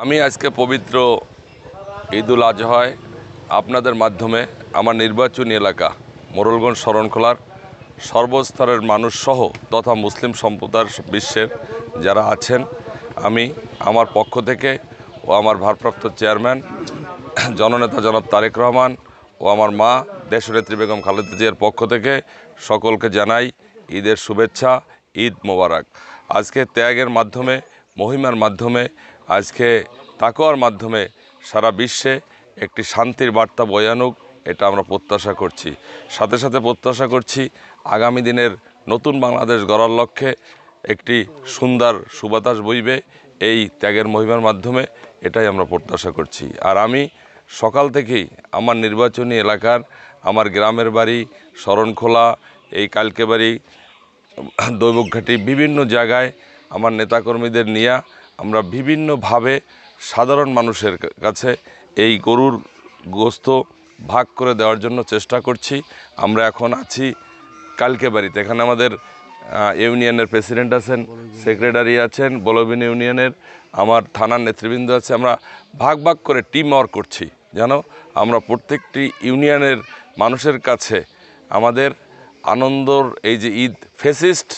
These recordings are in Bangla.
আমি আজকে পবিত্র ঈদুল আজহায় আপনাদের মাধ্যমে আমার নির্বাচনী এলাকা মোড়লগঞ্জ শরণখোলার সর্বস্তরের মানুষ সহ তথা মুসলিম সম্প্রদায়ের বিশ্বের যারা আছেন, আমি আমার পক্ষ থেকে ও আমার ভারপ্রাপ্ত চেয়ারম্যান জননেতা জনাব তারেক রহমান ও আমার মা দেশনেত্রী বেগম খালেদা জিয়ার পক্ষ থেকে সকলকে জানাই ঈদের শুভেচ্ছা, ঈদ মোবারক। আজকে ত্যাগের মাধ্যমে, মহিমার মাধ্যমে, আজকে তাকওয়ার মাধ্যমে সারা বিশ্বে একটি শান্তির বার্তা বয়ে আনুক, এটা আমরা প্রত্যাশা করছি। সাথে সাথে প্রত্যাশা করছি আগামী দিনের নতুন বাংলাদেশ গড়ার লক্ষ্যে একটি সুন্দর সুবাতাস বইবে এই ত্যাগের মহিমার মাধ্যমে, এটাই আমরা প্রত্যাশা করছি। আর আমি সকাল থেকেই আমার নির্বাচনী এলাকার, আমার গ্রামের বাড়ি শরণখোলা, এই কালকেবাড়ি, দৈবঘাটি, বিভিন্ন জায়গায় আমার নেতাকর্মীদের নিয়ে আমরা বিভিন্নভাবে সাধারণ মানুষের কাছে এই গরুর গোশত ভাগ করে দেওয়ার জন্য চেষ্টা করছি। আমরা এখন আছি কালকেবাড়িতে, এখানে আমাদের ইউনিয়নের প্রেসিডেন্ট আছেন, সেক্রেটারি আছেন, বলবিন ইউনিয়নের আমার থানার নেতৃবৃন্দ আছে। আমরা ভাগ ভাগ করে টিম ওয়ার্ক করছি যেন আমরা প্রত্যেকটি ইউনিয়নের মানুষের কাছে আমাদের আনন্দর এই যে ঈদ ফেসিস্ট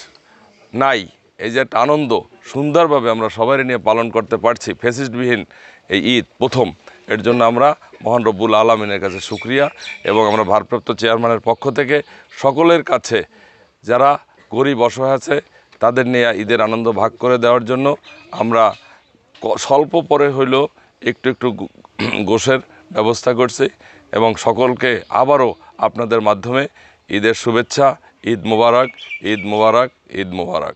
নাই, এই যে একটা আনন্দ সুন্দরভাবে আমরা সবাই নিয়ে পালন করতে পারছি, ফেসিস্টবিহীন এই ঈদ প্রথম, এর জন্য আমরা মহান রব্বুল আলামিনের কাছে শুকরিয়া। এবং আমরা ভারপ্রাপ্ত চেয়ারম্যানের পক্ষ থেকে সকলের কাছে যারা গরিব অসহায় আছে তাদের নিয়ে ঈদের আনন্দ ভাগ করে দেওয়ার জন্য আমরা স্বল্প পরে হইলেও একটু একটু গোশের ব্যবস্থা করছি। এবং সকলকে আবারও আপনাদের মাধ্যমে ঈদের শুভেচ্ছা, ঈদ মোবারক, ঈদ মোবারক, ঈদ মোবারক।